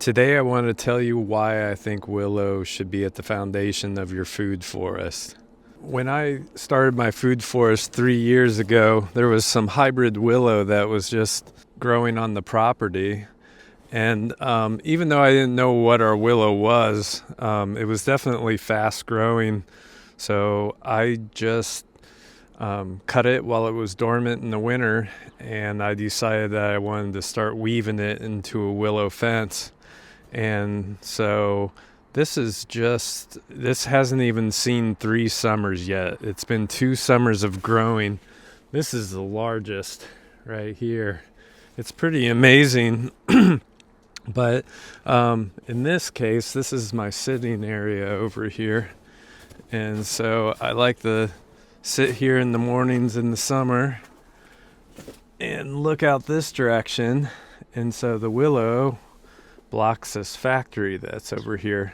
Today I want to tell you why I think willow should be at the foundation of your food forest. When I started my food forest 3 years ago, there was some hybrid willow that was just growing on the property. And even though I didn't know what our willow was, it was definitely fast growing. So I just cut it while it was dormant in the winter, and I decided that I wanted to start weaving it into a willow fence. And so this hasn't even seen 3 summers yet. It's been 2 summers of growing. This is the largest right here. It's pretty amazing. But in this case, this is my sitting area over here. And so I like to sit here in the mornings in the summer and look out this direction. And so the willow blocks this factory that's over here.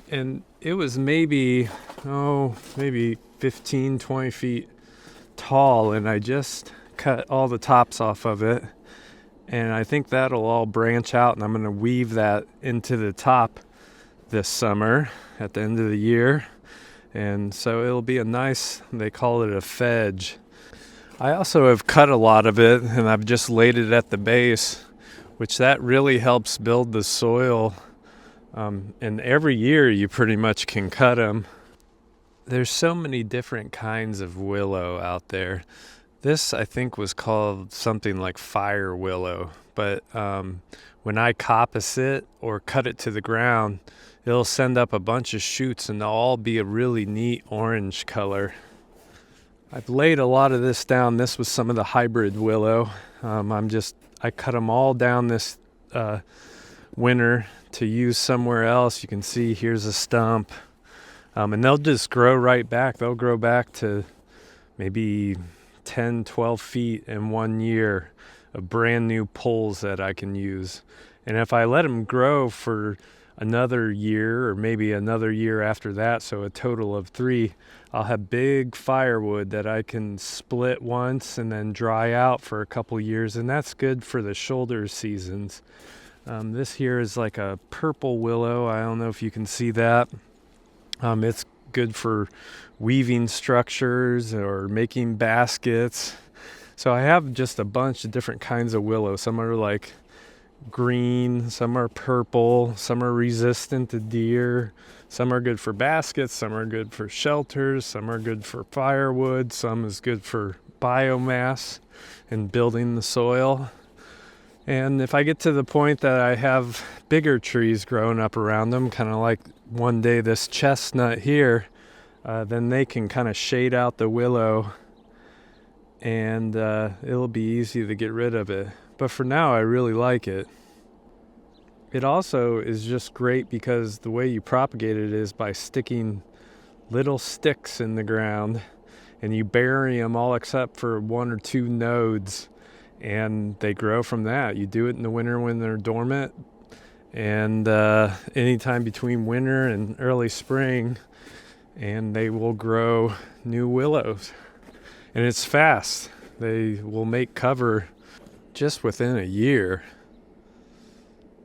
And it was maybe 15, 20 feet tall, and I just cut all the tops off of it. And I think that'll all branch out, and I'm going to weave that into the top this summer at the end of the year. And so it'll be a nice, they call it a fedge. I also have cut a lot of it, and I've just laid it at the base, which that really helps build the soil. And every year you pretty much can cut them. There's so many different kinds of willow out there. This, I think, was called something like fire willow. But when I coppice it or cut it to the ground, it'll send up a bunch of shoots, and they'll all be a really neat orange color. I've laid a lot of this down. This was some of the hybrid willow. I cut them all down this winter to use somewhere else. You can see here's a stump. And they'll just grow right back. They'll grow back to maybe 10, 12 feet in 1 year of brand new poles that I can use. And if I let them grow for another year or maybe another year after that, so a total of 3, I'll have big firewood that I can split once and then dry out for a couple years, and that's good for the shoulder seasons. This here is like a purple willow. I don't know if you can see that. It's good for weaving structures or making baskets. So I have just a bunch of different kinds of willow. Some are like green, some are purple, some are resistant to deer, some are good for baskets, some are good for shelters, some are good for firewood, some is good for biomass and building the soil. And if I get to the point that I have bigger trees growing up around them, kind of like one day this chestnut here, then they can kind of shade out the willow, and it'll be easy to get rid of it. But for now, I really like it. It also is just great because the way you propagate it is by sticking little sticks in the ground, and you bury them all except for 1 or 2 nodes, and they grow from that. You do it in the winter when they're dormant, and anytime between winter and early spring, and they will grow new willows. And it's fast. They will make cover just within a year.